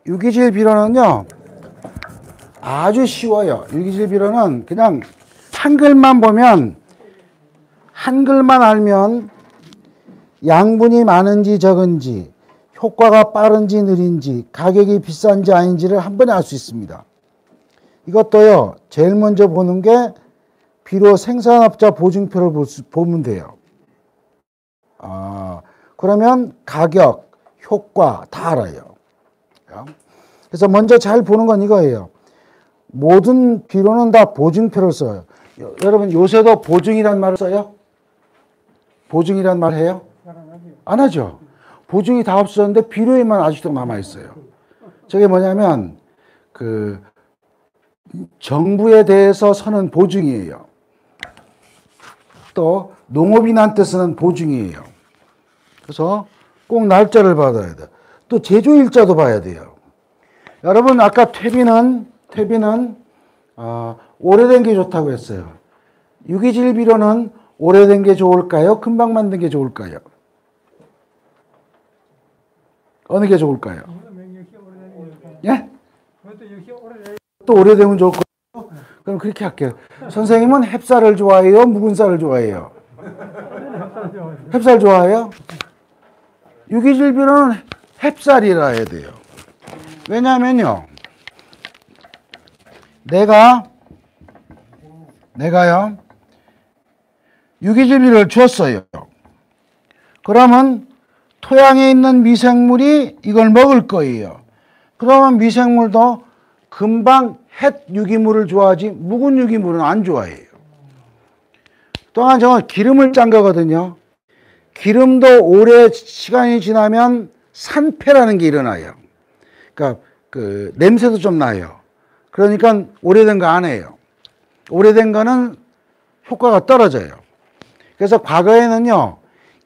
유기질 비료는요, 아주 쉬워요. 유기질 비료는 그냥 한글만 보면, 한글만 알면 양분이 많은지 적은지, 효과가 빠른지 느린지, 가격이 비싼지 아닌지를 한 번에 알 수 있습니다. 이것도요, 제일 먼저 보는 게 비료 생산업자 보증표를 보면 돼요. 그러면 가격, 효과 다 알아요. 그래서 먼저 잘 보는 건 이거예요. 모든 비료는 다 보증표를 써요. 여러분 요새도 보증이란 말을 써요? 보증이란 말 해요? 안 하죠. 보증이 다 없었는데 비료에만 아직도 남아있어요. 저게 뭐냐면 그 정부에 대해서 서는 보증이에요. 또 농업인한테 쓰는 보증이에요. 그래서 꼭 날짜를 받아야 돼. 또 제조일자도 봐야 돼요. 여러분 아까 퇴비는 오래된 게 좋다고 했어요. 유기질 비료는 오래된 게 좋을까요? 금방 만든 게 좋을까요? 어느 게 좋을까요? 예? 또 오래되면 좋을 거예요? 그럼 그렇게 할게요. 선생님은 햅쌀을 좋아해요? 묵은 쌀을 좋아해요? 햅쌀 좋아해요? 유기질 비료는 햅쌀이라 해야 돼요. 왜냐면요, 내가요, 유기질 비료를 줬어요. 그러면 토양에 있는 미생물이 이걸 먹을 거예요. 그러면 미생물도 금방 햇 유기물을 좋아하지 묵은 유기물은 안 좋아해요. 또한 저는 기름을 짠 거거든요. 기름도 오래 시간이 지나면 산패라는 게 일어나요. 그러니까 그 냄새도 좀 나요. 그러니까 오래된 거 안 해요. 오래된 거는 효과가 떨어져요. 그래서 과거에는요,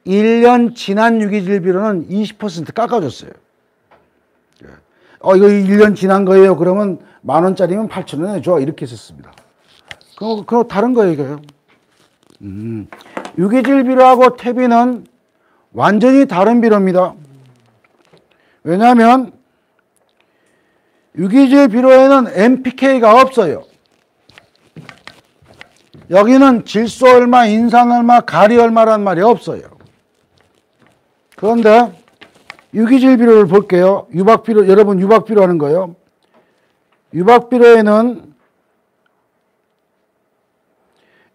1년 지난 유기질 비료는 20% 깎아줬어요. 이거 1년 지난 거예요. 그러면 10,000원짜리면 8,000원에 줘. 이렇게 했었습니다. 그거 다른 거예요, 이거요. 유기질 비료하고 퇴비는 완전히 다른 비료입니다. 왜냐하면 유기질 비료에는 NPK가 없어요. 여기는 질소 얼마, 인산 얼마, 가리 얼마란 말이 없어요. 그런데 유기질 비료를 볼게요. 유박 비료, 여러분 유박 비료 하는 거예요. 유박 비료에는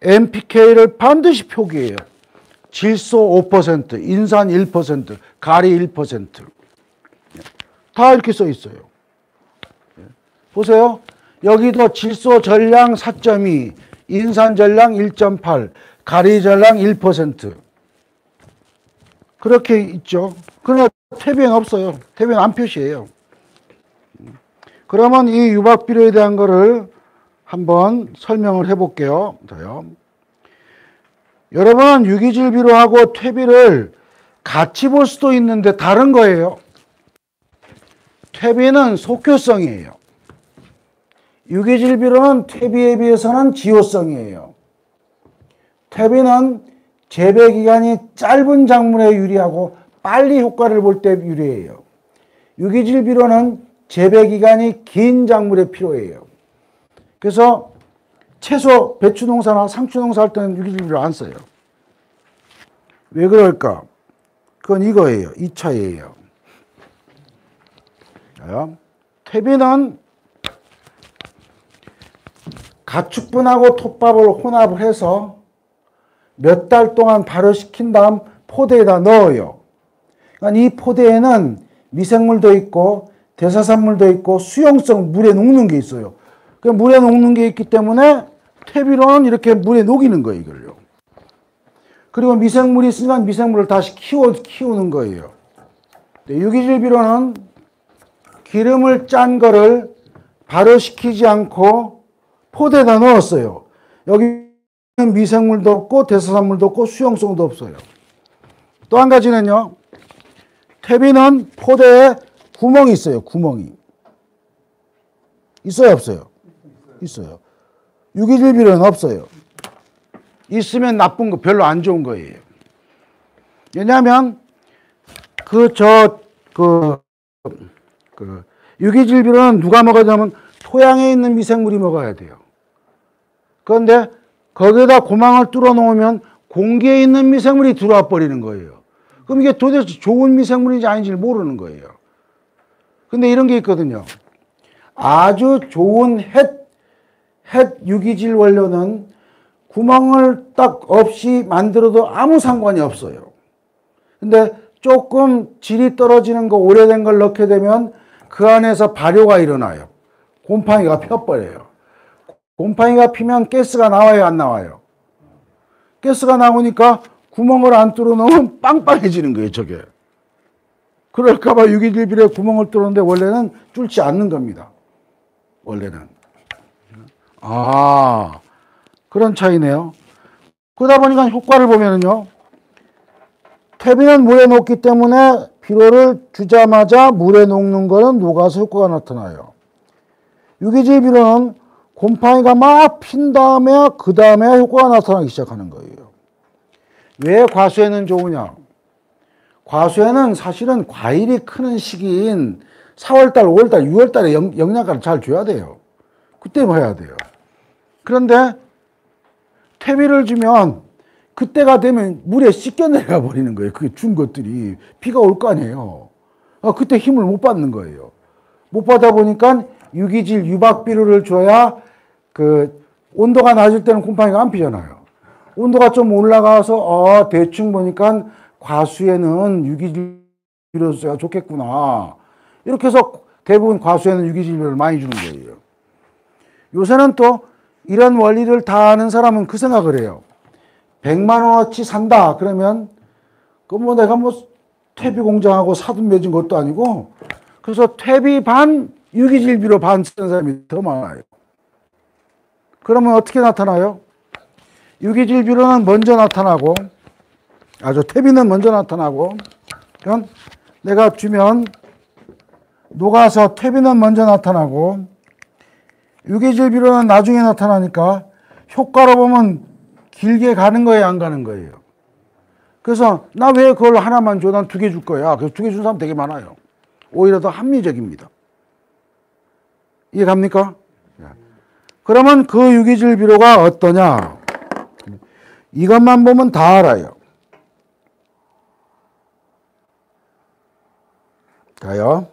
NPK를 반드시 표기해요. 질소 5%, 인산 1%, 가리 1%. 다 이렇게 써 있어요. 보세요. 여기도 질소 전량 4.2, 인산 전량 1.8, 가리 전량 1%. 그렇게 있죠. 그러나 퇴비엔 없어요. 퇴비엔 안 표시해요. 그러면 이 유박 비료에 대한 거를 한번 설명을 해볼게요. 여러분 유기질 비료하고 퇴비를 같이 볼 수도 있는데 다른 거예요. 퇴비는 속효성이에요. 유기질 비료는 퇴비에 비해서는 지효성이에요. 퇴비는 재배 기간이 짧은 작물에 유리하고 빨리 효과를 볼 때 유리해요. 유기질 비료는 재배 기간이 긴 작물에 필요해요. 그래서 채소, 배추 농사나 상추 농사 할 때는 유기질 비료 안 써요. 왜 그럴까? 그건 이거예요. 이 차이예요. 퇴비는 가축분하고 톱밥을 혼합을 해서 몇 달 동안 발효시킨 다음 포대에다 넣어요. 그러니까 이 포대에는 미생물도 있고 대사산물도 있고 수용성 물에 녹는 게 있어요. 그 물에 녹는 게 있기 때문에 퇴비로는 이렇게 물에 녹이는 거예요, 이걸요. 그리고 미생물이 있으면 미생물을 다시 키우는 거예요. 유기질 비료는 기름을 짠 거를 발효시키지 않고 포대에다 넣었어요. 여기 미생물도 없고 대사산물도 없고 수용성도 없어요. 또 한 가지는요, 퇴비는 포대에 구멍이 있어요. 구멍이 있어요, 없어요? 있어요. 유기질 비료는 없어요. 있으면 나쁜 거, 별로 안 좋은 거예요. 왜냐하면 유기질 비료는 누가 먹어야 되냐면 토양에 있는 미생물이 먹어야 돼요. 그런데 거기에다 고망을 뚫어 놓으면 공기에 있는 미생물이 들어와 버리는 거예요. 그럼 이게 도대체 좋은 미생물인지 아닌지를 모르는 거예요. 근데 이런 게 있거든요. 아주 좋은 햇 유기질 원료는 구멍을 딱 없이 만들어도 아무 상관이 없어요. 근데 조금 질이 떨어지는 거 오래된 걸 넣게 되면 그 안에서 발효가 일어나요. 곰팡이가 펴버려요. 곰팡이가 피면 가스가 나와요, 안 나와요? 가스가 나오니까 구멍을 안 뚫어 놓으면 빵빵해지는 거예요, 저게. 그럴까봐 유기질 비료에 구멍을 뚫었는데 원래는 뚫지 않는 겁니다. 원래는. 아, 그런 차이네요. 그러다 보니까 효과를 보면은요, 퇴비는 물에 녹기 때문에 비료를 주자마자 물에 녹는 거는 녹아서 효과가 나타나요. 유기질 비료는 곰팡이가 막 핀 다음에 그 다음에 효과가 나타나기 시작하는 거예요. 왜 과수에는 좋으냐? 과수에는 사실은 과일이 크는 시기인 4월달, 5월달, 6월달에 영양가를 잘 줘야 돼요. 그때 뭐 해야 돼요. 그런데 퇴비를 주면 그때가 되면 물에 씻겨 내려가 버리는 거예요. 그게 준 것들이. 비가 올 거 아니에요. 그때 힘을 못 받는 거예요. 못 받아 보니까 유기질 유박비료를 줘야 그 온도가 낮을 때는 곰팡이가 안 피잖아요. 온도가 좀 올라가서 대충 보니까 과수에는 유기질 비료를 써야 좋겠구나. 이렇게 해서 대부분 과수에는 유기질 비료를 많이 주는 거예요. 요새는 또 이런 원리를 다 아는 사람은 그 생각을 해요. 100만 원어치 산다. 그러면 그 뭐 내가 뭐 퇴비 공장하고 사돈 맺은 것도 아니고 그래서 퇴비 반 유기질 비료 반 쓰는 사람이 더 많아요. 그러면 어떻게 나타나요? 유기질 비료는 먼저 나타나고 퇴비는 먼저 나타나고 그럼 내가 주면 녹아서 퇴비는 먼저 나타나고 유기질 비료는 나중에 나타나니까 효과로 보면 길게 가는 거예요, 안 가는 거예요? 그래서 나 왜 그걸 하나만 줘? 난 2개 줄 거야. 그래서 2개 준 사람 되게 많아요. 오히려 더 합리적입니다. 이해갑니까? 그러면 그 유기질 비료가 어떠냐? 이것만 보면 다 알아요. 가요.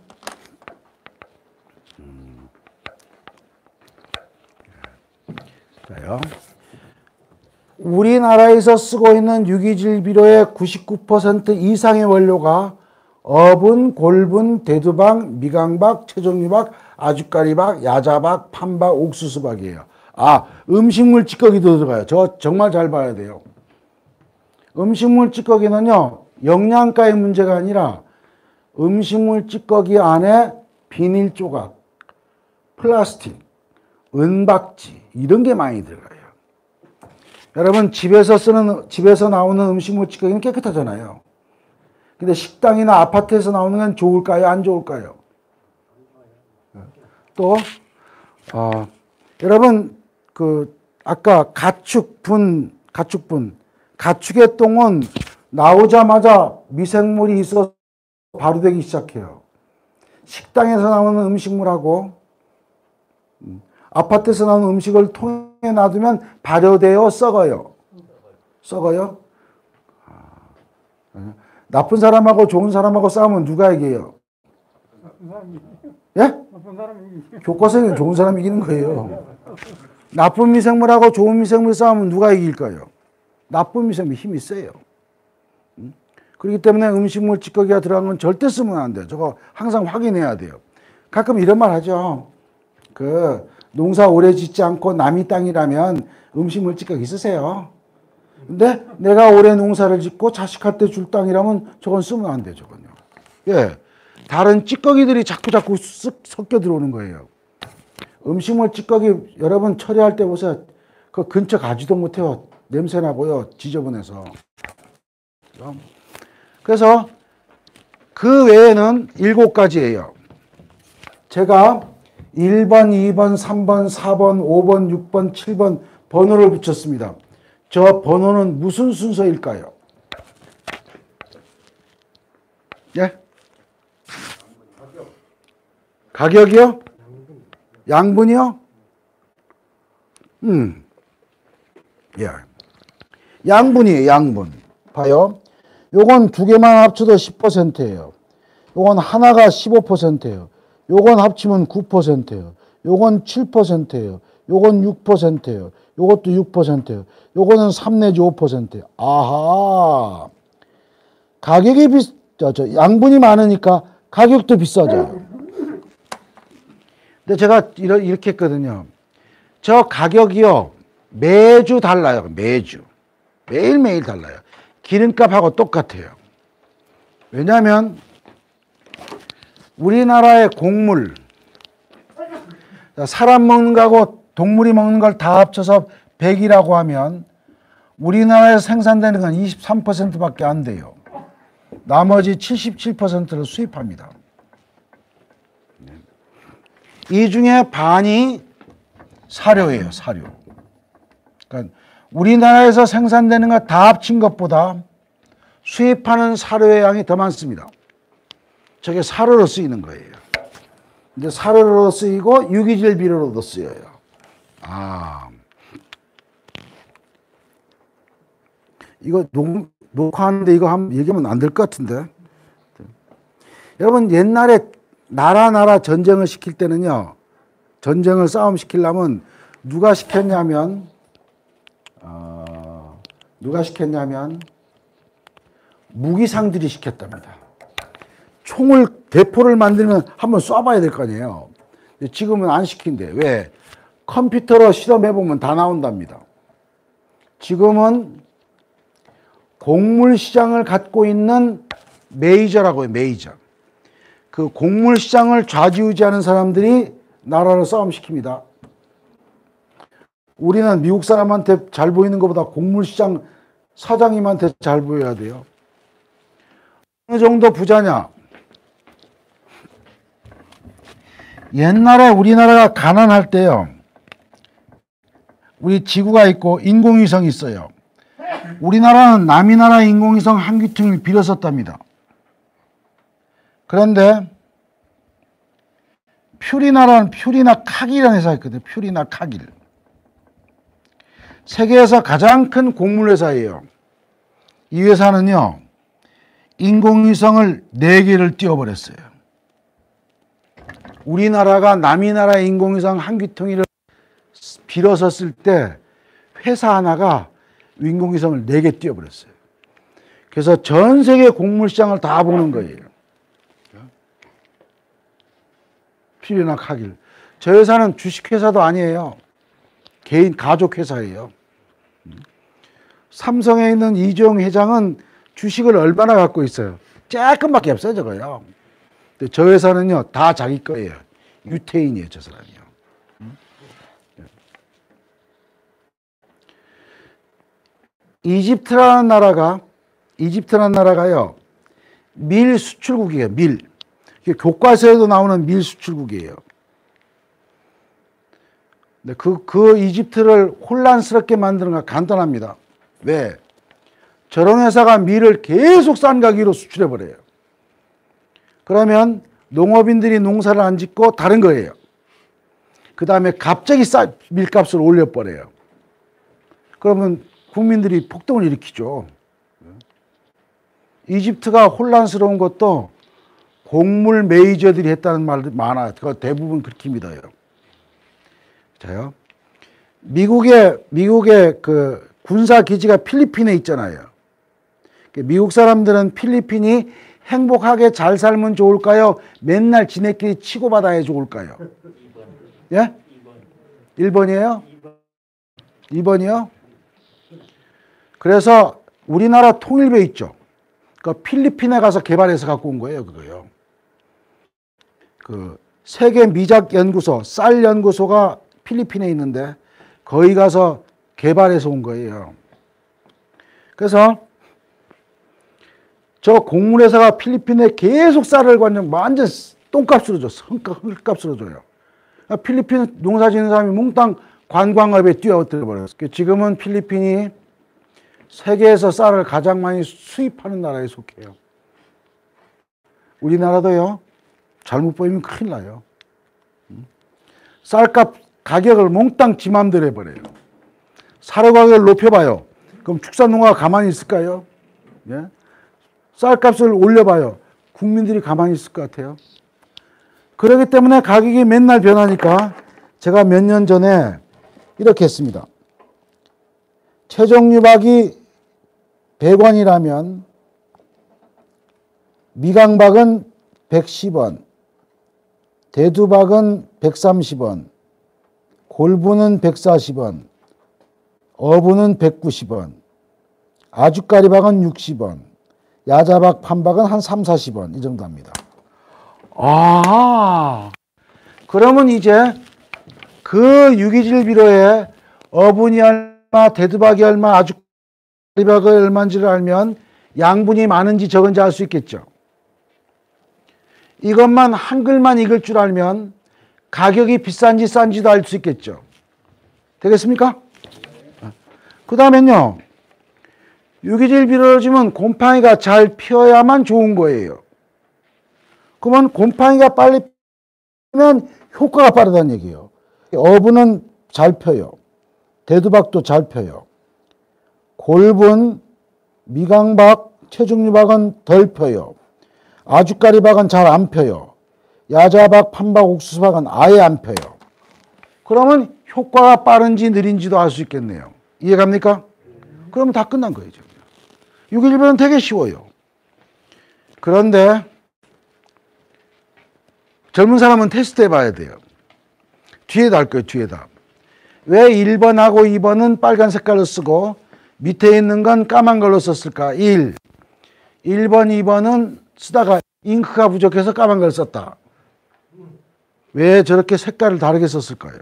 우리나라에서 쓰고 있는 유기질 비료의 99% 이상의 원료가 어분, 골분, 대두박, 미강박, 최종유박, 아주까리박, 야자박, 판박, 옥수수박이에요. 음식물 찌꺼기도 들어가요. 저 정말 잘 봐야 돼요. 음식물 찌꺼기는요, 영양가의 문제가 아니라 음식물 찌꺼기 안에 비닐 조각, 플라스틱, 은박지 이런 게 많이 들어가요. 여러분 집에서 나오는 음식물 찌꺼기는 깨끗하잖아요. 근데 식당이나 아파트에서 나오는 건 좋을까요? 안 좋을까요? 또 여러분 아까 가축의 똥은 나오자마자 미생물이 있어서 발효되기 시작해요. 식당에서 나오는 음식물하고 아파트에서 나오는 음식을 통에 놔두면 발효되어 썩어요. 썩어요? 나쁜 사람하고 좋은 사람하고 싸우면 누가 이겨요? 예? 교과서에는 좋은 사람이 이기는 거예요. 나쁜 미생물하고 좋은 미생물 싸우면 누가 이길까요? 나쁜 미생물이 힘이 세요. 그렇기 때문에 음식물 찌꺼기가 들어간 건 절대 쓰면 안 돼요. 저거 항상 확인해야 돼요. 가끔 이런 말 하죠. 농사 오래 짓지 않고 남의 땅이라면 음식물 찌꺼기 쓰세요. 근데 내가 올해 농사를 짓고 자식한테 줄 땅이라면 저건 쓰면 안 돼요, 저건요. 예. 다른 찌꺼기들이 자꾸 섞여 들어오는 거예요. 음식물 찌꺼기 여러분 처리할 때 보세요. 그 근처 가지도 못해요. 냄새 나고요. 지저분해서. 그래서 그 외에는 7가지예요. 제가 1번, 2번, 3번, 4번, 5번, 6번, 7번 번호를 붙였습니다. 저 번호는 무슨 순서일까요? 예? 가격이요? 양분이요? 예. 양분이에요, 양분. 봐요. 요건 두 개만 합쳐도 10%예요. 요건 하나가 15%예요. 요건 합치면 9%예요. 요건 7%예요. 요건 6%예요. 요것도 6%예요. 요거는 3 내지 5%예요. 아하. 가격이 양분이 많으니까 가격도 비싸져요. 근데 제가 이렇게 했거든요. 저 가격이요. 매주 달라요. 매주. 매일매일 달라요. 기름값하고 똑같아요. 왜냐하면 우리나라의 곡물, 사람 먹는 거하고 동물이 먹는 걸 다 합쳐서 100이라고 하면 우리나라에서 생산되는 건 23%밖에 안 돼요. 나머지 77%를 수입합니다. 이 중에 반이 사료예요, 사료. 그러니까 우리나라에서 생산되는 거 다 합친 것보다 수입하는 사료의 양이 더 많습니다. 저게 사료로 쓰이는 거예요. 이제 사료로 쓰이고 유기질 비료로도 쓰여요. 이거 녹화하는데 이거 한번 얘기하면 안 될 것 같은데. 여러분 옛날에 나라 전쟁을 시킬 때는요. 전쟁을 싸움 시키려면 누가 시켰냐면 무기상들이 시켰답니다. 총을 대포를 만들면 한번 쏴봐야 될 거 아니에요. 지금은 안 시킨대. 왜? 컴퓨터로 실험해보면 다 나온답니다. 지금은 곡물 시장을 갖고 있는 메이저라고 해요. 메이저. 그 곡물 시장을 좌지우지하는 사람들이 나라를 싸움시킵니다. 우리는 미국 사람한테 잘 보이는 것보다 곡물 시장 사장님한테 잘 보여야 돼요. 어느 정도 부자냐? 옛날에 우리나라가 가난할 때요. 우리 지구가 있고 인공위성이 있어요. 우리나라는 남이 나라 인공위성 한 귀퉁이를 빌었었답니다. 그런데 퓨리나 카길이라는 회사가 있거든요. 퓨리나 카길. 세계에서 가장 큰 곡물 회사예요. 이 회사는요. 인공위성을 4개를 띄워버렸어요. 우리나라가 남이 나라의 인공위성 한 귀퉁이를 빌어서 쓸 때 회사 하나가 인공위성을 4개 띄워버렸어요. 그래서 전 세계 곡물 시장을 다 보는 거예요. 퓨리나 카길. 저 회사는 주식회사도 아니에요. 개인 가족 회사예요. 삼성에 있는 이재용 회장은 주식을 얼마나 갖고 있어요? 조금밖에 없어요, 저거요. 근데 저 회사는요, 다 자기 거예요. 유태인이에요, 저 사람이요. 이집트라는 나라가요, 밀 수출국이에요, 밀. 교과서에도 나오는 밀 수출국이에요. 근데 그 이집트를 혼란스럽게 만드는 건 간단합니다. 왜? 저런 회사가 밀을 계속 싼 가격으로 수출해버려요. 그러면 농업인들이 농사를 안 짓고 다른 거예요. 그 다음에 갑자기 밀값을 올려버려요. 그러면 국민들이 폭동을 일으키죠. 이집트가 혼란스러운 것도 곡물 메이저들이 했다는 말도 많아요. 그 대부분 그렇게 믿어요. 자요. 미국의 그 군사 기지가 필리핀에 있잖아요. 미국 사람들은 필리핀이 행복하게 잘 살면 좋을까요? 맨날 지네끼리 치고받아야 좋을까요? 2번. 예? 1번이에요? 2번이요? 그래서 우리나라 통일배 있죠. 그 필리핀에 가서 개발해서 갖고 온 거예요, 그거요. 그 세계 미작 연구소, 쌀 연구소가 필리핀에 있는데 거기 가서 개발해서 온 거예요. 그래서 저 곡물회사가 필리핀에 계속 쌀을 완전 똥값으로 줬어. 흙값으로 줘요. 필리핀 농사 짓는 사람이 몽땅 관광업에 뛰어들어 버렸어요. 지금은 필리핀이 세계에서 쌀을 가장 많이 수입하는 나라에 속해요. 우리나라도요. 잘못 보이면 큰일 나요. 쌀값 가격을 몽땅 지 맘대로 해버려요. 사료 가격을 높여봐요. 그럼 축산농가가 가만히 있을까요? 예? 쌀값을 올려봐요. 국민들이 가만히 있을 것 같아요. 그렇기 때문에 가격이 맨날 변하니까 제가 몇 년 전에 이렇게 했습니다. 최종유박이 100원이라면 미강박은 110원, 대두박은 130원, 골부는 140원, 어부는 190원, 아주까리박은 60원, 야자박, 판박은 한 3, 40원 이 정도 합니다. 아, 그러면 이제 그 유기질 비료에 어분이 얼마, 대두박이 얼마, 아주까리박이 얼마인지를 알면 양분이 많은지 적은지 알 수 있겠죠. 이것만 한글만 읽을 줄 알면 가격이 비싼지 싼지도 알 수 있겠죠. 되겠습니까? 그 다음엔요, 유기질 비료를 주면 곰팡이가 잘 피어야만 좋은 거예요. 그러면 곰팡이가 빨리 피면 효과가 빠르다는 얘기예요. 어부는 잘 펴요. 대두박도 잘 펴요. 골분, 미강박, 최종유박은 덜 펴요. 아주까리박은 잘 안 펴요. 야자박, 판박, 옥수수박은 아예 안 펴요. 그러면 효과가 빠른지 느린지도 알 수 있겠네요. 이해갑니까? 그러면 다 끝난 거예요. 유기질 비료는 되게 쉬워요. 그런데 젊은 사람은 테스트 해봐야 돼요. 뒤에다 할 거예요. 뒤에다. 왜 1번하고 2번은 빨간 색깔로 쓰고 밑에 있는 건 까만 걸로 썼을까? 1번, 2번은 쓰다가 잉크가 부족해서 까만 걸 썼다. 왜 저렇게 색깔을 다르게 썼을까요?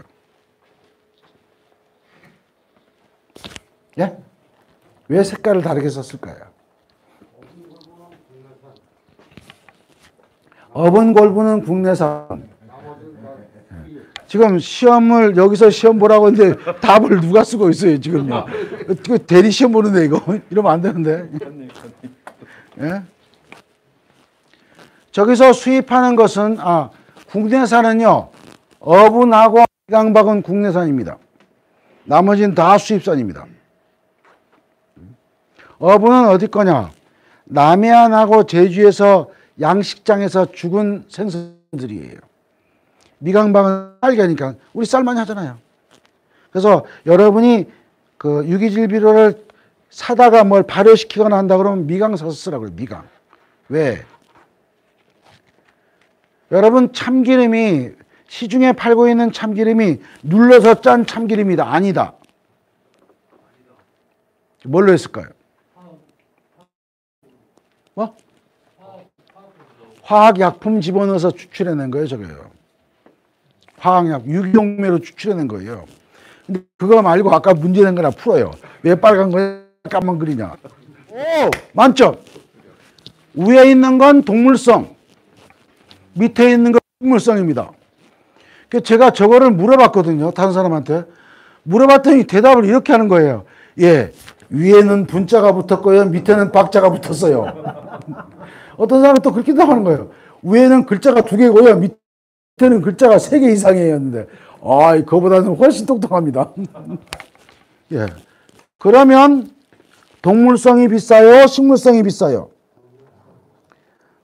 예? 왜 색깔을 다르게 썼을까요? 어분 골부는 국내산. 지금 시험을 여기서 시험 보라고 했는데 답을 누가 쓰고 있어요 지금요. 대리 시험 보는데 이거 이러면 안 되는데. 예? 저기서 수입하는 것은 국내산은요 어분하고 미강박은 국내산입니다. 나머지는 다 수입산입니다. 어분은 어디 거냐? 남해안하고 제주에서 양식장에서 죽은 생선들이에요. 미강박은 쌀개니까 우리 쌀 많이 하잖아요. 그래서 여러분이 그 유기질 비료를 사다가 뭘 발효시키거나 한다 그러면 미강 사서 쓰라고요. 미강. 왜? 여러분 참기름이 시중에 팔고 있는 참기름이 눌러서 짠 참기름이다. 아니다. 뭘로 했을까요? 뭐? 화학약품 집어넣어서 추출해낸 거예요. 저거요. 화학약, 유기용매로 추출해낸 거예요. 근데 그거 말고 아까 문제 낸 거나 풀어요. 왜 빨간 거야? 까만 그리냐? 오! 만점! 위에 있는 건 동물성, 밑에 있는 건 식물성입니다. 제가 저거를 물어봤거든요. 다른 사람한테. 물어봤더니 대답을 이렇게 하는 거예요. 예, 위에는 분자가 붙었고요. 밑에는 박자가 붙었어요. 어떤 사람은 또 그렇게 대답하는 거예요. 위에는 글자가 2개고요. 밑에는 글자가 3개 이상이었는데 그거보다는 훨씬 똑똑합니다. 예. 그러면 동물성이 비싸요? 식물성이 비싸요?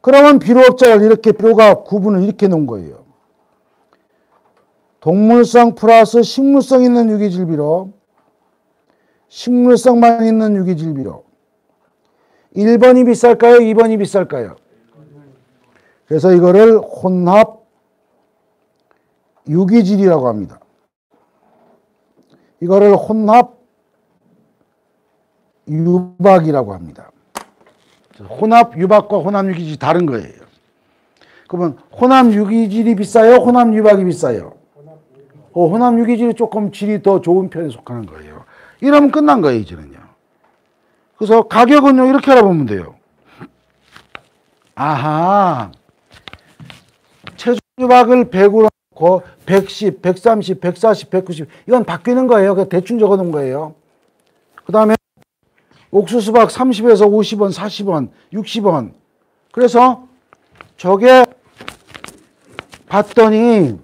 그러면 비료업자를 이렇게 비료가 구분을 이렇게 놓은 거예요. 동물성 플러스 식물성 있는 유기질 비료, 식물성만 있는 유기질 비료. 1번이 비쌀까요? 2번이 비쌀까요? 그래서 이거를 혼합 유기질이라고 합니다. 이거를 혼합 유박이라고 합니다. 혼합 유박과 혼합 유기질이 다른 거예요. 그러면 혼합 유기질이 비싸요? 혼합 유박이 비싸요? 혼합 유기질이 조금 질이 더 좋은 편에 속하는 거예요. 이러면 끝난 거예요, 이제는요. 그래서 가격은요, 이렇게 알아보면 돼요. 아하. 최종 유박을 100으로 놓고 110, 130, 140, 190 이건 바뀌는 거예요. 그냥 대충 적어 놓은 거예요. 그 다음에 옥수수박 30에서 50원, 40원, 60원. 그래서 저게 봤더니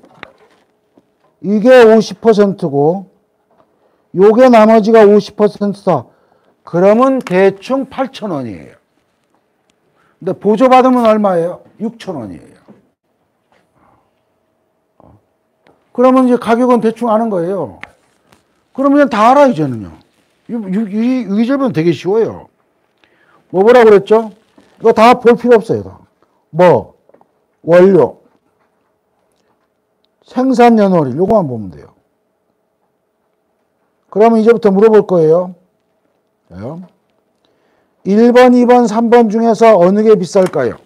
이게 50%고 요게 나머지가 50%다. 그러면 대충 8,000원이에요. 근데 보조받으면 얼마예요? 6,000원이에요. 그러면 이제 가격은 대충 아는 거예요. 그러면 다 알아, 이제는요. 유기적으로는 되게 쉬워요. 뭐라고 그랬죠? 이거 다 볼 필요 없어요. 다. 뭐, 원료, 생산 연월일, 요거만 보면 돼요. 그러면 이제부터 물어볼 거예요. 1번, 2번, 3번 중에서 어느 게 비쌀까요?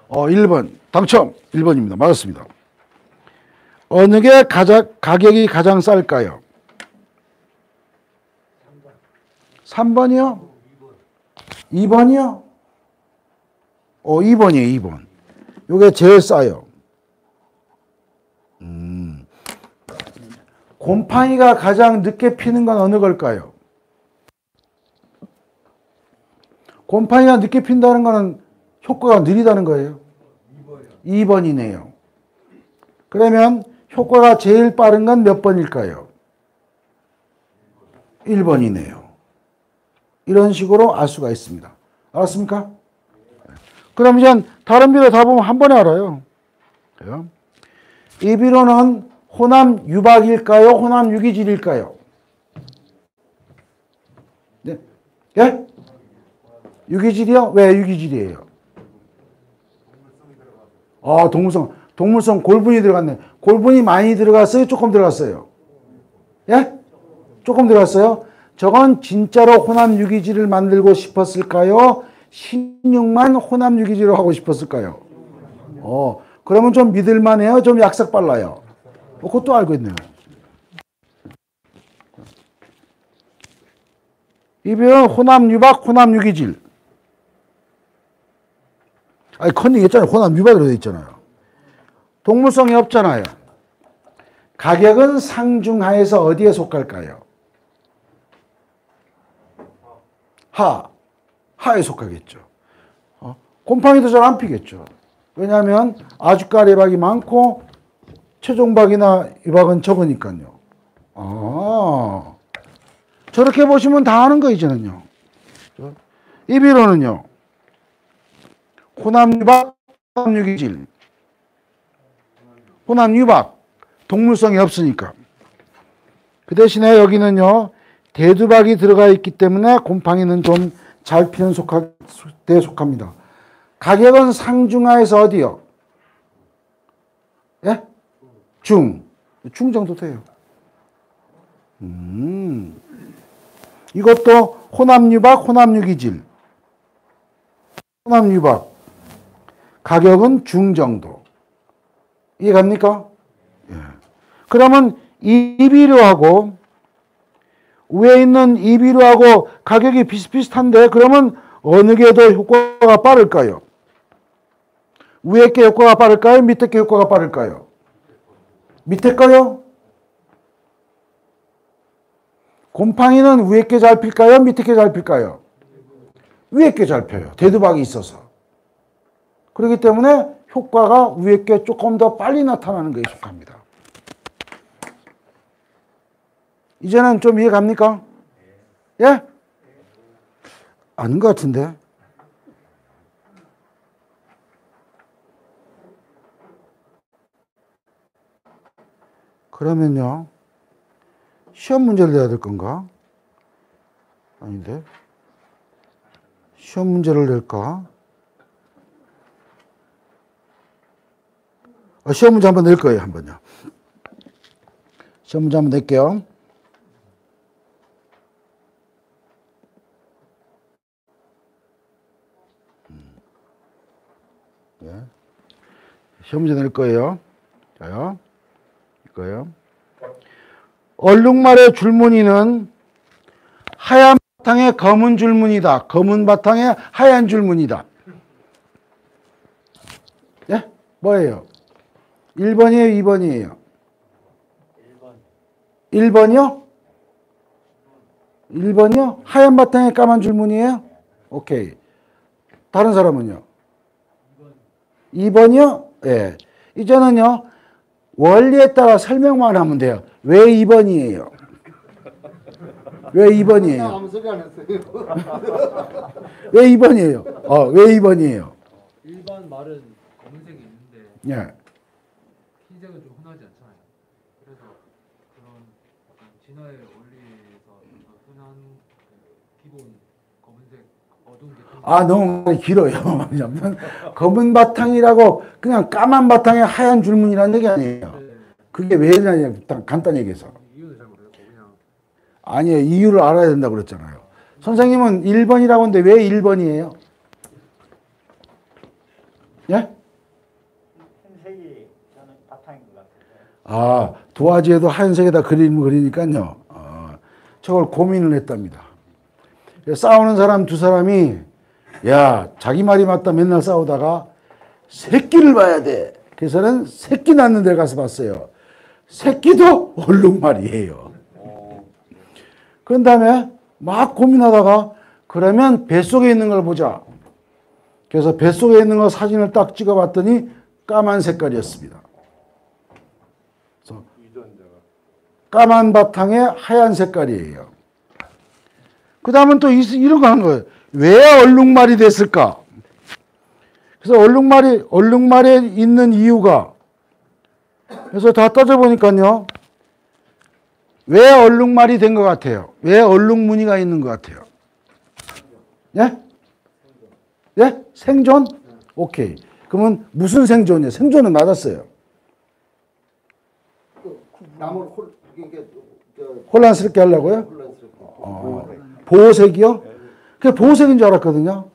1번. 당첨! 1번입니다. 맞았습니다. 어느 게 가격이 가장 쌀까요? 3번이요? 2번이요? 2번이에요, 2번. 요게 제일 싸요. 곰팡이가 가장 늦게 피는 건 어느 걸까요? 곰팡이가 늦게 핀다는 거는 효과가 느리다는 거예요. 2번이네요. 그러면 효과가 제일 빠른 건 몇 번일까요? 1번이네요. 이런 식으로 알 수가 있습니다. 알았습니까? 그럼 이제 다른 비로 다 보면 한 번에 알아요. 이 비료는 호남 유박일까요? 호남 유기질일까요? 네? 예? 유기질이요? 왜 유기질이에요? 동물성 골분이 들어갔네. 골분이 많이 들어갔어요? 조금 들어갔어요? 예? 조금 들어갔어요? 저건 진짜로 호남 유기질을 만들고 싶었을까요? 신육만 호남 유기질로 하고 싶었을까요? 그러면 좀 믿을만해요? 좀 약삭 빨라요? 그것도 알고 있네요. 이 비료는 호남 유박, 호남 유기질. 컨닝 했잖아요. 호남 유박이라고 되어 있잖아요. 동물성이 없잖아요. 가격은 상중하에서 어디에 속할까요? 하에 속하겠죠. 곰팡이도 잘 안 피겠죠. 왜냐하면 아주가 레박이 많고 최종박이나 유박은 적으니까요. 저렇게 보시면 다 아는 거 이제는요. 이 비료는요. 호남 유박, 호남 유기질. 호남 유박. 동물성이 없으니까. 그 대신에 여기는요. 대두박이 들어가 있기 때문에 곰팡이는 좀 잘 피는 데 속합니다. 가격은 상중하에서 어디요? 예? 중 정도 돼요. 이것도 호남유박, 호남유기질. 호남유박. 가격은 중 정도. 이해갑니까? 예. 그러면 이 비료하고 위에 있는 이 비료하고 가격이 비슷비슷한데 그러면 어느 게 더 효과가 빠를까요? 위에 게 효과가 빠를까요? 밑에 게 효과가 빠를까요? 밑에 거요? 곰팡이는 위에 게 잘 필까요? 밑에 게 잘 필까요? 위에 게 잘 펴요. 대두박이 있어서. 그렇기 때문에 효과가 위에 게 조금 더 빨리 나타나는 것에 속합니다. 이제는 좀 이해 갑니까? 예? 아닌 것 같은데. 그러면요. 시험 문제를 내야 될 건가? 아닌데. 시험 문제를 낼까? 시험 문제 한번 낼 거예요, 한번요. 시험 문제 한번 낼게요. 시험 문제 낼 거예요. 자요. 이거요. 얼룩말의 줄무늬는 하얀 바탕에 검은 줄무늬다. 검은 바탕에 하얀 줄무늬다. 예? 뭐예요? 1번이에요? 2번이에요? 1번이요? 1번이요? 하얀 바탕에 까만 줄무늬예요? 오케이. 다른 사람은요? 2번이요? 예. 이제는요, 원리에 따라 설명만 하면 돼요. 왜 2번이에요? 왜 2번이에요? 아무 소리 안 했어요. 왜 2번이에요? 왜 2번이에요? 일반 말은 검은색이 있는데 예. 흰색은 좀 흔하지 않잖아요. 그래서 그런 약간 진화의 원리에서 흔한 기본 검은색 어두운 계통. 너무 많이 길어요. 왜냐면 검은 바탕이라고 그냥 까만 바탕에 하얀 줄무늬라는 얘기 아니에요. 그게 왜 되냐, 간단히 얘기해서. 이유는 잘 모르겠고 그냥 아니에요. 이유를 알아야 된다고 그랬잖아요. 선생님은 1번이라고 하는데 왜 1번이에요? 예? 흰색이 저는 바탕인 것 같아요. 도화지에도 하얀색에다 그림을 그리니까요. 저걸 고민을 했답니다. 싸우는 사람 두 사람이, 야, 자기 말이 맞다 맨날 싸우다가 새끼를 봐야 돼. 그래서는 새끼 낳는 데 가서 봤어요. 새끼도 얼룩말이에요. 그런 다음에 막 고민하다가 그러면 뱃속에 있는 걸 보자. 그래서 뱃속에 있는 거 사진을 딱 찍어봤더니 까만 색깔이었습니다. 그래서 까만 바탕에 하얀 색깔이에요. 그 다음은 또 이런 거 하는 거예요. 왜 얼룩말이 됐을까? 그래서 얼룩말에 있는 이유가, 그래서 다 따져보니까요. 왜 얼룩말이 된 것 같아요? 왜 얼룩무늬가 있는 것 같아요? 예? 예? 생존? 오케이. 그러면 무슨 생존이에요? 생존은 맞았어요. 남을 혼란스럽게 하려고요? 혼란스럽게. 보호색이요? 그게 보호색인 줄 알았거든요.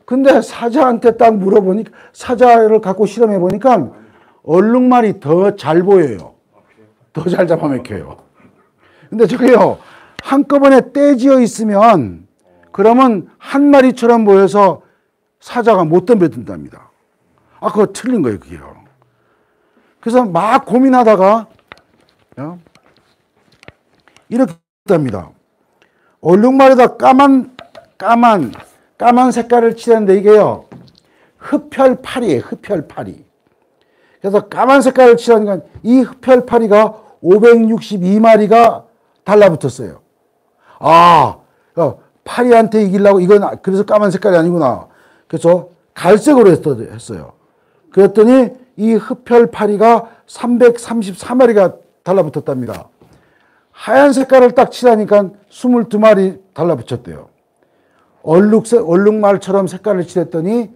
근데 사자한테 딱 물어보니까, 사자를 갖고 실험해 보니까 얼룩말이 더 잘 보여요. 더 잘 잡아먹혀요. 근데 저게요, 한꺼번에 떼지어 있으면, 그러면 한 마리처럼 보여서 사자가 못 덤벼든답니다. 그거 틀린 거예요, 그게요. 그래서 막 고민하다가, 이렇게 합니다. 얼룩말에다 까만 색깔을 칠했는데 이게요, 흡혈파리예요, 흡혈파리. 그래서 까만 색깔을 칠하니까 이 흡혈파리가 562마리가 달라붙었어요. 파리한테 이기려고, 이건 그래서 까만 색깔이 아니구나. 그래서 갈색으로 했어요. 그랬더니 이 흡혈파리가 334마리가 달라붙었답니다. 하얀 색깔을 딱 칠하니까 22마리 달라붙었대요. 얼룩말처럼 색깔을 칠했더니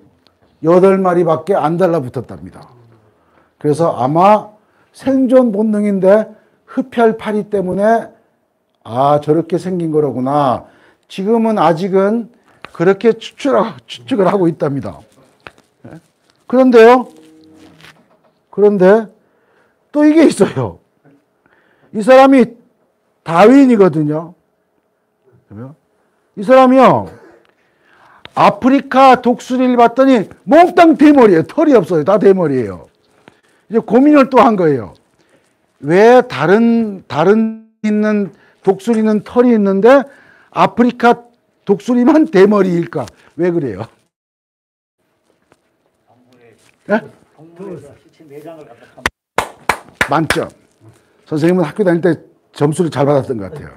8마리밖에 안 달라붙었답니다. 그래서 아마 생존 본능인데 흡혈파리 때문에 저렇게 생긴 거로구나. 지금은 아직은 그렇게 추측을 하고 있답니다. 그런데 또 이게 있어요. 이 사람이 다윈이거든요. 이 사람이요, 아프리카 독수리를 봤더니 몽땅 대머리예요. 털이 없어요. 다 대머리예요. 이제 고민을 또 한 거예요. 왜 다른 있는 독수리는 털이 있는데 아프리카 독수리만 대머리일까? 왜 그래요? 동물에서 시체 내장을 갖다 만점. 선생님은 학교 다닐 때 점수를 잘 받았던 것 같아요.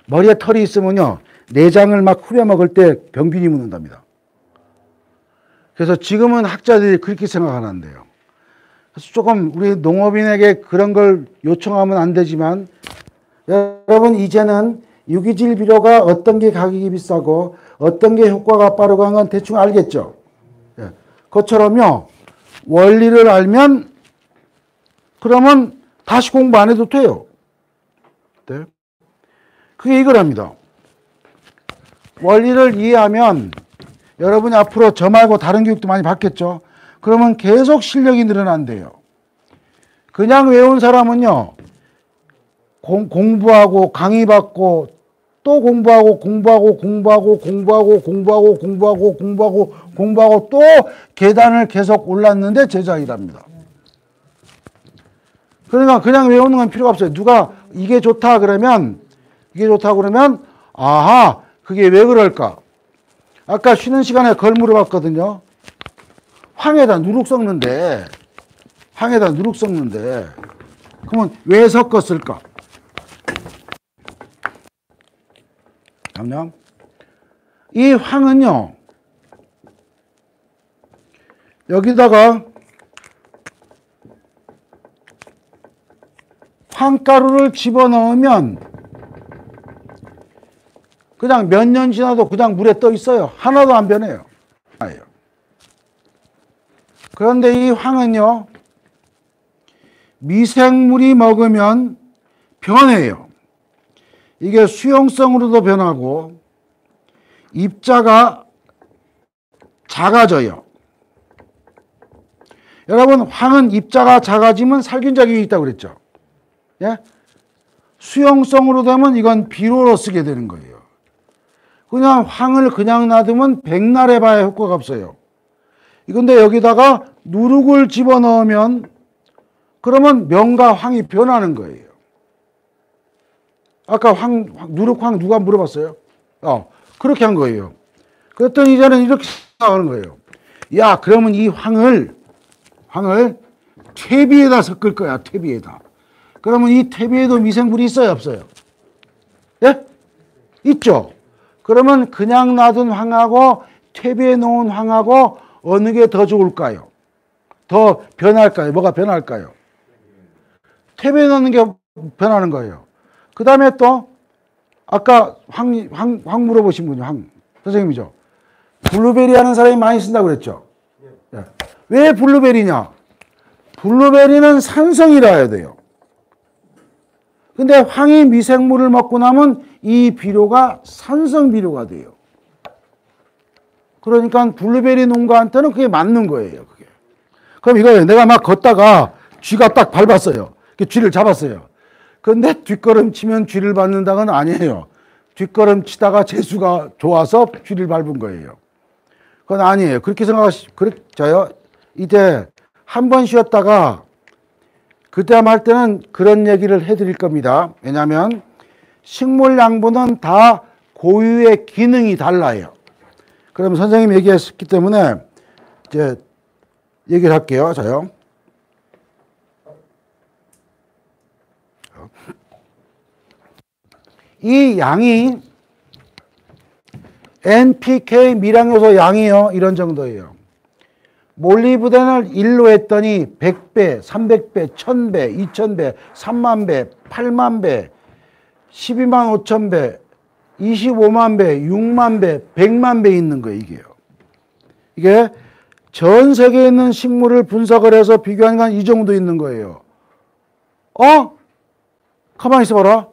머리에 털이 있으면요, 내장을 막 후려먹을 때 병균이 묻는답니다. 그래서 지금은 학자들이 그렇게 생각하는데요. 그래서 조금 우리 농업인에게 그런 걸 요청하면 안 되지만, 여러분 이제는 유기질 비료가 어떤 게 가격이 비싸고 어떤 게 효과가 빠르고 하는 건 대충 알겠죠. 그것처럼요, 원리를 알면 그러면 다시 공부 안 해도 돼요. 네. 그게 이거랍니다. 원리를 이해하면 여러분이 앞으로 저 말고 다른 교육도 많이 받겠죠. 그러면 계속 실력이 늘어난대요. 그냥 외운 사람은요, 공부하고 강의받고 또 공부하고 또 계단을 계속 올랐는데 제자이랍니다. 그러니까 그냥 외우는 건 필요가 없어요. 누가 이게 좋다 그러면 아하, 그게 왜 그럴까? 아까 쉬는 시간에 그걸 물어봤거든요. 황에다 누룩 섞는데, 황에다 누룩 섞는데, 그러면 왜 섞었을까? 잠깐만요. 이 황은요, 여기다가 황가루를 집어넣으면 그냥 몇 년 지나도 그냥 물에 떠 있어요. 하나도 안 변해요. 그런데 이 황은요, 미생물이 먹으면 변해요. 이게 수용성으로도 변하고 입자가 작아져요. 여러분, 황은 입자가 작아지면 살균작용이 있다고 그랬죠. 예? 수용성으로 되면 이건 비료로 쓰게 되는 거예요. 그냥 황을 그냥 놔두면 백날 해봐야 효과가 없어요. 그런데 여기다가 누룩을 집어넣으면 그러면 명과 황이 변하는 거예요. 아까 누룩 황 누가 물어봤어요? 그렇게 한 거예요. 그랬더니 이제는 이렇게 생각하는 거예요. 야, 그러면 이 황을 퇴비에다 섞을 거야, 퇴비에다. 그러면 이 퇴비에도 미생물이 있어요, 없어요? 예? 있죠? 그러면 그냥 놔둔 황하고 퇴비에 놓은 황하고 어느 게 더 좋을까요? 더 변할까요? 뭐가 변할까요? 퇴비에 넣는 게 변하는 거예요. 그 다음에 또 아까 황 물어보신 분이 황 선생님이죠. 블루베리 하는 사람이 많이 쓴다고 그랬죠. 예. 왜 블루베리냐? 블루베리는 산성이라 해야 돼요. 근데 황이 미생물을 먹고 나면 이 비료가 산성 비료가 돼요. 그러니까 블루베리 농가한테는 그게 맞는 거예요. 그게. 그럼 이거예요. 내가 막 걷다가 쥐가 딱 밟았어요. 쥐를 잡았어요. 그런데 뒷걸음 치면 쥐를 밟는다는 아니에요. 뒷걸음 치다가 재수가 좋아서 쥐를 밟은 거예요. 그건 아니에요. 그렇게 저요. 이제 한 번 쉬었다가 그다음 할 때는 그런 얘기를 해드릴 겁니다. 왜냐하면 식물 양분은 다 고유의 기능이 달라요. 그럼 선생님이 얘기했기 때문에 이제 얘기를 할게요. 저요. 이 양이 NPK 미량요소 양이요. 이런 정도예요. 몰리브덴을 1로 했더니 100배, 300배, 1000배, 2000배, 30,000배, 80,000배, 125,000배, 250,000배, 60,000배, 1,000,000배 있는 거예요, 이게요. 이게 전 세계에 있는 식물을 분석을 해서 비교하니까 이 정도 있는 거예요. 가만히 있어봐라.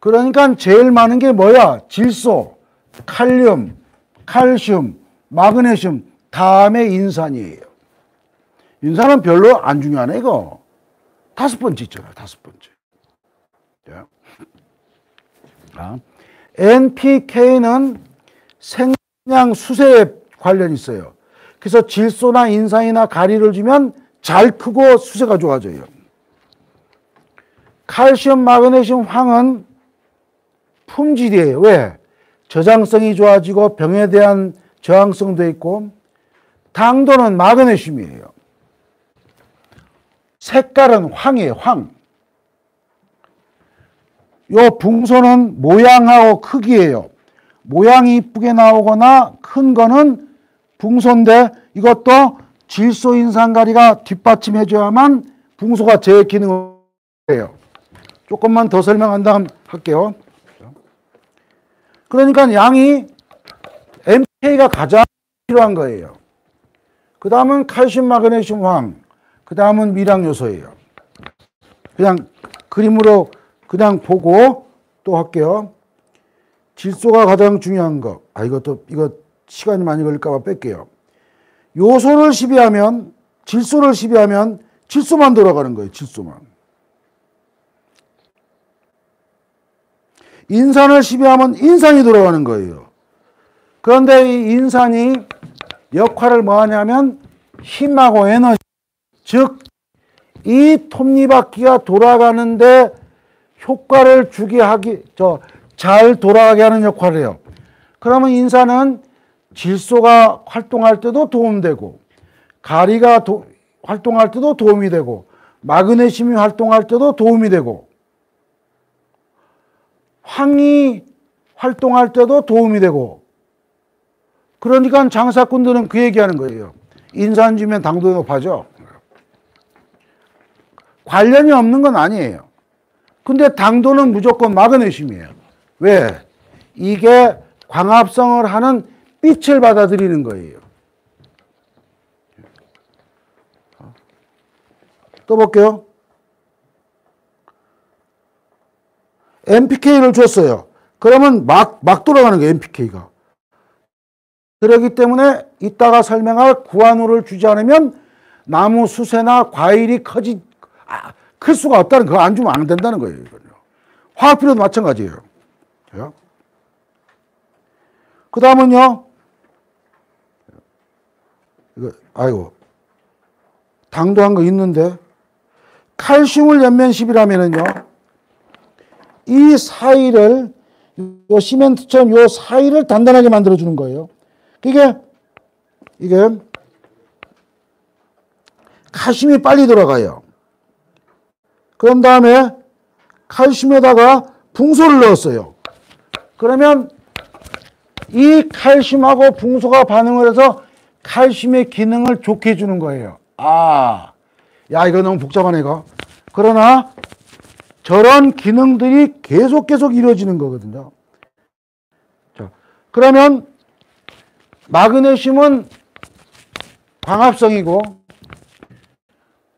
그러니까 제일 많은 게 뭐야? 질소, 칼륨, 칼슘, 마그네슘, 다음에 인산이에요. 인산은 별로 안 중요하네, 이거. 5번째 있잖아요, 5번째. NPK는 생양 수세에 관련이 있어요. 그래서 질소나 인산이나 가리를 주면 잘 크고 수세가 좋아져요. 칼슘, 마그네슘, 황은 품질이에요. 왜? 저장성이 좋아지고 병에 대한 저항성도 있고, 당도는 마그네슘이에요. 색깔은 황이에요, 황. 요 붕소는 모양하고 크기예요. 모양이 이쁘게 나오거나 큰 거는 붕소인데 이것도 질소 인산가리가 뒷받침해줘야만 붕소가 제 기능을 해요. 조금만 더 설명한 다음 할게요. 그러니까 양이 NPK가 가장 필요한 거예요. 그 다음은 칼슘, 마그네슘, 황. 그 다음은 미량요소예요. 그냥 그림으로 그냥 보고 또 할게요. 질소가 가장 중요한 거. 이거 시간이 많이 걸릴까봐 뺄게요. 요소를 10위하면, 질소를 10위하면 질소만 돌아가는 거예요, 질소만. 인산을 10위하면 인산이 돌아가는 거예요. 그런데 이 인산이 역할을 뭐 하냐면 힘하고 에너지, 즉 이 톱니바퀴가 돌아가는데 효과를 주게 잘 돌아가게 하는 역할을 해요. 그러면 인산은 질소가 활동할 때도 도움되고 가리가 활동할 때도 도움이 되고, 마그네슘이 활동할 때도 도움이 되고, 황이 활동할 때도 도움이 되고. 그러니까 장사꾼들은 그 얘기하는 거예요. 인산 주면 당도 높아져. 관련이 없는 건 아니에요. 근데 당도는 무조건 마그네슘이에요. 왜? 이게 광합성을 하는 빛을 받아들이는 거예요. 또 볼게요. NPK를 줬어요. 그러면 막 돌아가는 거예요, NPK가. 그렇기 때문에 이따가 설명할 구안호를 주지 않으면 나무 수세나 과일이 클 수가 없다는, 그거 안 주면 안 된다는 거예요. 화학비료도 마찬가지예요. 그 다음은요, 아이고, 당도한 거 있는데, 칼슘을 연면십이라면은요, 이 사이를, 요 시멘트처럼 요 사이를 단단하게 만들어주는 거예요. 이게 칼슘이 빨리 들어가요. 그런 다음에 칼슘에다가 붕소를 넣었어요. 그러면 이 칼슘하고 붕소가 반응을 해서 칼슘의 기능을 좋게 해주는 거예요. 아, 야, 이거 너무 복잡하네, 이거. 그러나 저런 기능들이 계속 이루어지는 거거든요. 자, 그러면 마그네슘은 광합성이고,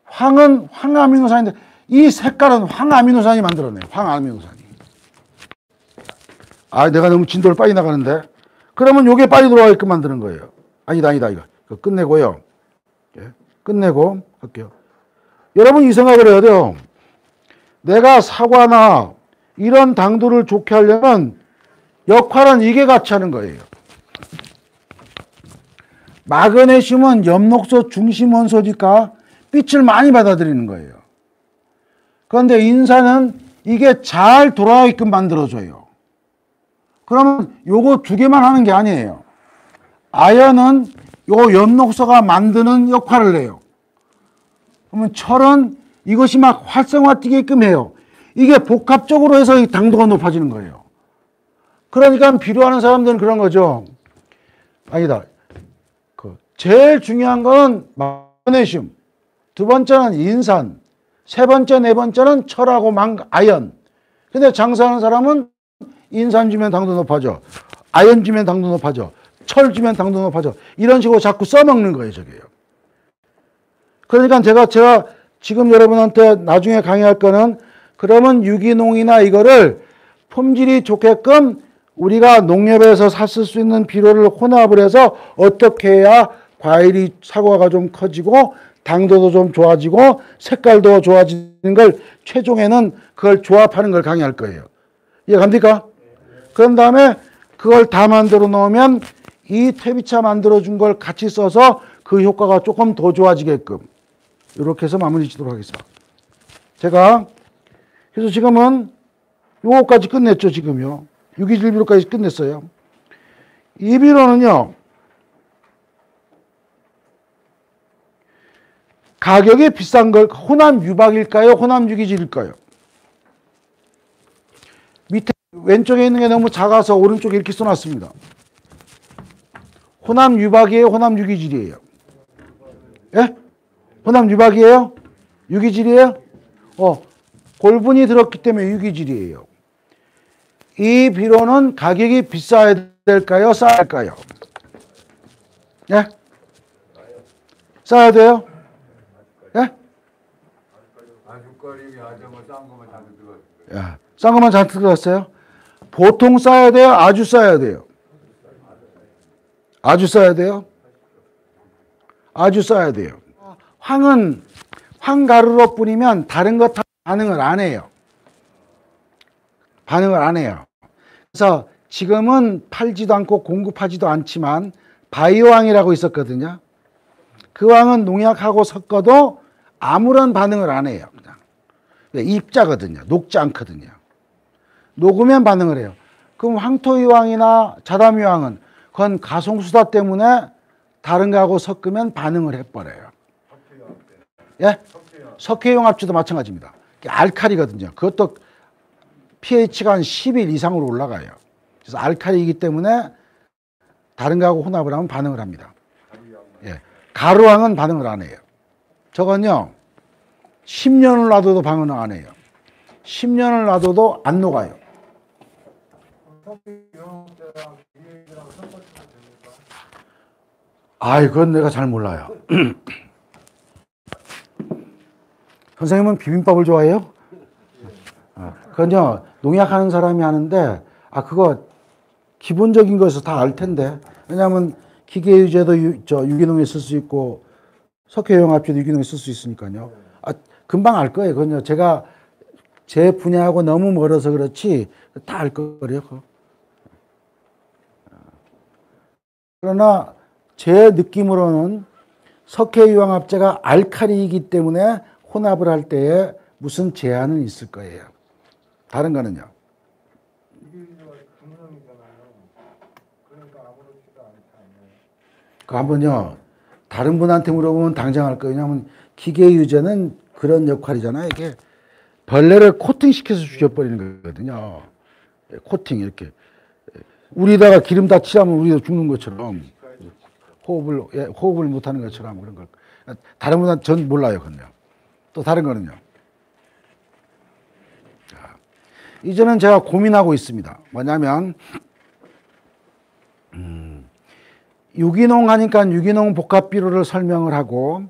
황은 황아미노산인데, 이 색깔은 황아미노산이 만들어내요. 황아미노산이. 아, 내가 너무 진도를 빨리 나가는데. 그러면 요게 빨리 돌아가게끔 만드는 거예요. 아니다, 이거 끝내고요. 예, 끝내고 할게요. 여러분 이 생각을 해야 돼요. 내가 사과나 이런 당도를 좋게 하려면 역할은 이게 같이 하는 거예요. 마그네슘은 엽록소 중심 원소니까 빛을 많이 받아들이는 거예요. 그런데 인산은 이게 잘 돌아가게끔 만들어줘요. 그러면 요거 두 개만 하는 게 아니에요. 아연은 요 엽록소가 만드는 역할을 해요. 그러면 철은 이것이 막 활성화되게끔 해요. 이게 복합적으로 해서 이 당도가 높아지는 거예요. 그러니까 비료하는 사람들은 그런 거죠. 아니다. 제일 중요한 거는 마그네슘, 두 번째는 인산, 세 번째, 네 번째는 철하고 아연. 근데 장사하는 사람은 인산 주면 당도 높아져, 아연 주면 당도 높아져, 철 주면 당도 높아져. 이런 식으로 자꾸 써먹는 거예요, 저게요. 그러니까 제가 지금 여러분한테 나중에 강의할 거는, 그러면 유기농이나 이거를 품질이 좋게끔 우리가 농협에서 샀을 수 있는 비료를 혼합을 해서 어떻게 해야 과일이 사과가 좀 커지고 당도도 좀 좋아지고 색깔도 좋아지는 걸, 최종에는 그걸 조합하는 걸 강의할 거예요. 이해갑니까? 그런 다음에 그걸 다 만들어 놓으면 이 퇴비차 만들어 준 걸 같이 써서 그 효과가 조금 더 좋아지게끔 이렇게 해서 마무리 짓도록 하겠습니다. 제가 그래서 지금은 요거까지 끝냈죠. 지금요. 유기질 비료까지 끝냈어요. 이 비료는요, 가격이 비싼 걸 호남 유박일까요? 호남 유기질일까요? 밑에 왼쪽에 있는 게 너무 작아서 오른쪽에 이렇게 써놨습니다. 호남 유박이에요? 호남 유기질이에요? 예? 호남 유박이에요? 유기질이에요? 골분이 들었기 때문에 유기질이에요. 이 비료는 가격이 비싸야 될까요? 싸야 할까요? 예? 싸야 돼요? 예? 싼 것만 잔뜩 들어갔어요? 보통 싸야 돼요? 아주 싸야 돼요? 아주 싸야 돼요? 아주 싸야 돼요. 황은 황가루로 뿌리면 다른 것 다 반응을 안 해요. 반응을 안 해요. 그래서 지금은 팔지도 않고 공급하지도 않지만 바이오황이라고 있었거든요. 그 황은 농약하고 섞어도 아무런 반응을 안 해요. 그냥 입자거든요. 녹지 않거든요. 녹으면 반응을 해요. 그럼 황토유황이나 자담유황은 그건 가송수다 때문에 다른 거하고 섞으면 반응을 해버려요. 예? 석회용합주도 마찬가지입니다. 알칼리거든요. 그것도 pH가 한 11 이상으로 올라가요. 그래서 알칼리이기 때문에 다른 거하고 혼합을 하면 반응을 합니다. 예. 가루황은 반응을 안 해요. 저건요, 10년을 놔둬도 반응을 안 해요. 10년을 놔둬도 안 녹아요. 아, 이건 내가 잘 몰라요. 선생님은 비빔밥을 좋아해요? 그건요, 농약하는 사람이 하는데, 그거 기본적인 거에서 다 알 텐데. 왜냐하면 기계유제도 유기농에 쓸 수 있고, 석회용합제도 유기농에 쓸 수 있으니까요. 금방 알 거예요. 그건요, 제가 제 분야하고 너무 멀어서 그렇지, 다 알 거예요. 그러나 제 느낌으로는 석회유황합제가 알칼리이기 때문에 혼합을 할 때에 무슨 제한은 있을 거예요. 다른 거는요. 그 한번요, 다른 분한테 물어보면 당장 할 거예요. 왜냐하면 기계유제는 그런 역할이잖아요. 이게 벌레를 코팅시켜서 죽여버리는 거거든요. 코팅 이렇게. 우리다가 기름 다 칠하면 우리도 죽는 것처럼 호흡을 못하는 것처럼 그런 걸. 다른 분한테 전 몰라요. 그건요. 또 다른 거는요. 자, 이제는 제가 고민하고 있습니다. 뭐냐면 유기농 하니까 유기농 복합비료를 설명을 하고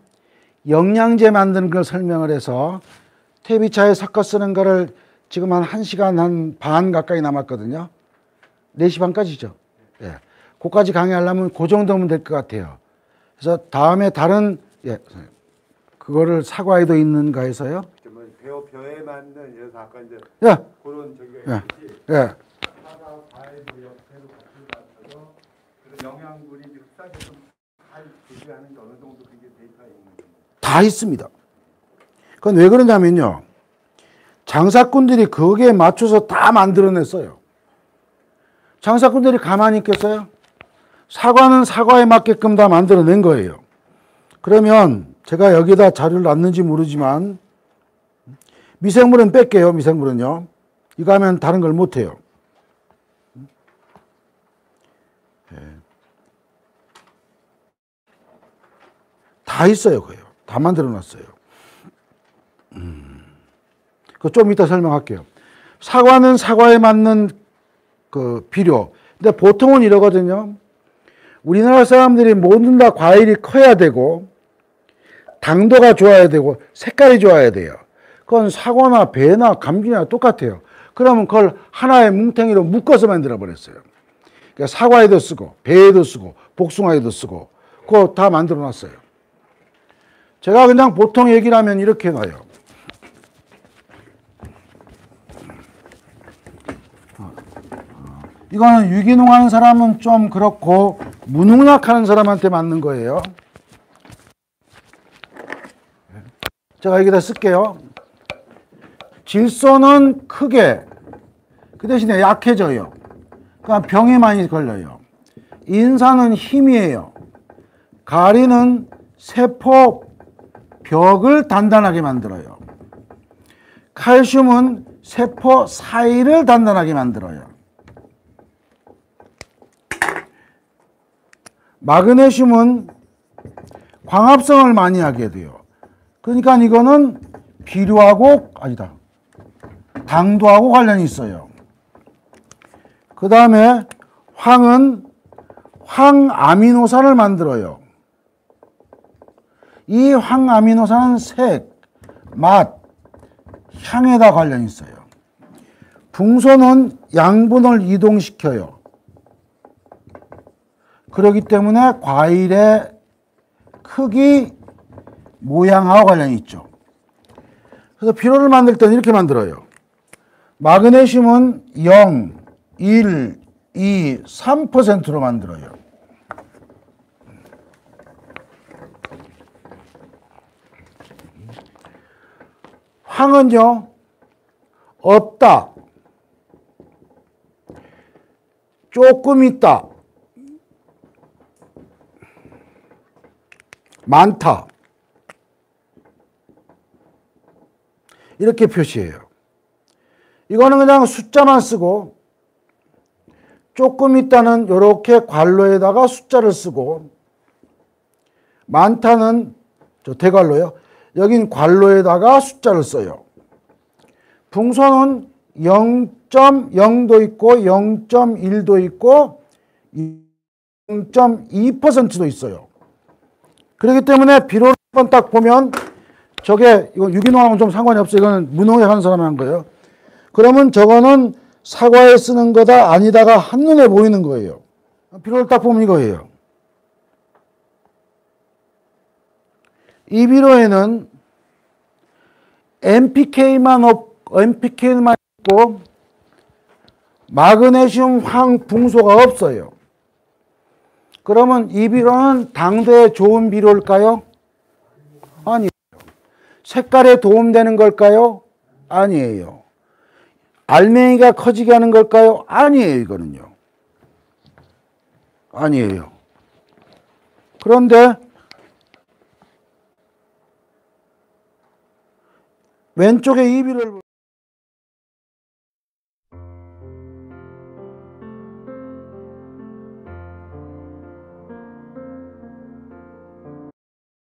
영양제 만드는 걸 설명을 해서 퇴비차에 섞어 쓰는 거를 지금 한 1시간 한 반 가까이 남았거든요. 4시 반까지죠. 예. 그까지 강의하려면 그 정도면 될 것 같아요. 그래서 다음에 다른, 예, 그거를 사과에도 있는가 해서요. 벼에 맞는 예를 아까 이제 예. 그런 저기가 있듯이 예. 사과, 과일도 옆에도 같이 맞춰서 그래서 영양분이 흡사해서 잘 대비하는 게 어느 정도 그게 데이터가 있는 거예요. 다 있습니다. 그건 왜 그러냐면요. 장사꾼들이 거기에 맞춰서 다 만들어냈어요. 장사꾼들이 가만히 있겠어요? 사과는 사과에 맞게끔 다 만들어낸 거예요. 그러면 제가 여기다 자료를 놨는지 모르지만 미생물은 뺄게요. 미생물은요. 이거 하면 다른 걸 못해요. 다 있어요. 그요. 다 만들어놨어요. 그거 좀 이따 설명할게요. 사과는 사과에 맞는 그 비료. 근데 보통은 이러거든요. 우리나라 사람들이 모든 다 과일이 커야 되고 당도가 좋아야 되고 색깔이 좋아야 돼요. 그건 사과나 배나 감귤이나 똑같아요. 그러면 그걸 하나의 뭉탱이로 묶어서 만들어 버렸어요. 그러니까 사과에도 쓰고 배에도 쓰고 복숭아에도 쓰고 그거 다 만들어 놨어요. 제가 그냥 보통 얘기를 하면 이렇게 해놔요. 이거는 유기농 하는 사람은 좀 그렇고 무농약 하는 사람한테 맞는 거예요. 제가 여기다 쓸게요. 질소는 크게 그 대신에 약해져요. 그러니까 병에 많이 걸려요. 인산은 힘이에요. 가리는 세포 벽을 단단하게 만들어요. 칼슘은 세포 사이를 단단하게 만들어요. 마그네슘은 광합성을 많이 하게 돼요. 그러니까 이거는 비료하고 아니다. 당도하고 관련이 있어요. 그 다음에 황은 황아미노산을 만들어요. 이 황아미노산은 색, 맛, 향에다 관련이 있어요. 붕소는 양분을 이동시켜요. 그렇기 때문에 과일의 크기, 모양하고 관련이 있죠. 그래서 비료를 만들 때는 이렇게 만들어요. 마그네슘은 0, 1, 2, 3%로 만들어요. 황은요, 없다, 조금 있다, 많다. 이렇게 표시해요. 이거는 그냥 숫자만 쓰고 조금 있다는 이렇게 괄호에다가 숫자를 쓰고 많다는 저 대괄호요. 여긴 괄호에다가 숫자를 써요. 붕소는 0.0도 있고 0.1도 있고 0.2%도 있어요. 그렇기 때문에 비료를 한번 딱 보면 저게 이거 유기농하고는 좀 상관이 없어요. 이거는 무농약 하는 사람이 하는 거예요. 그러면 저거는 사과에 쓰는 거다 아니다가 한눈에 보이는 거예요. 비료를 딱 보면 이거예요. 이 비료에는 NPK만 있고 마그네슘, 황, 붕소가 없어요. 그러면 이 비료는 당도에 좋은 비료일까요? 아니에요. 색깔에 도움되는 걸까요? 아니에요. 알맹이가 커지게 하는 걸까요? 아니에요, 이거는요. 아니에요. 그런데 왼쪽에 이 비료를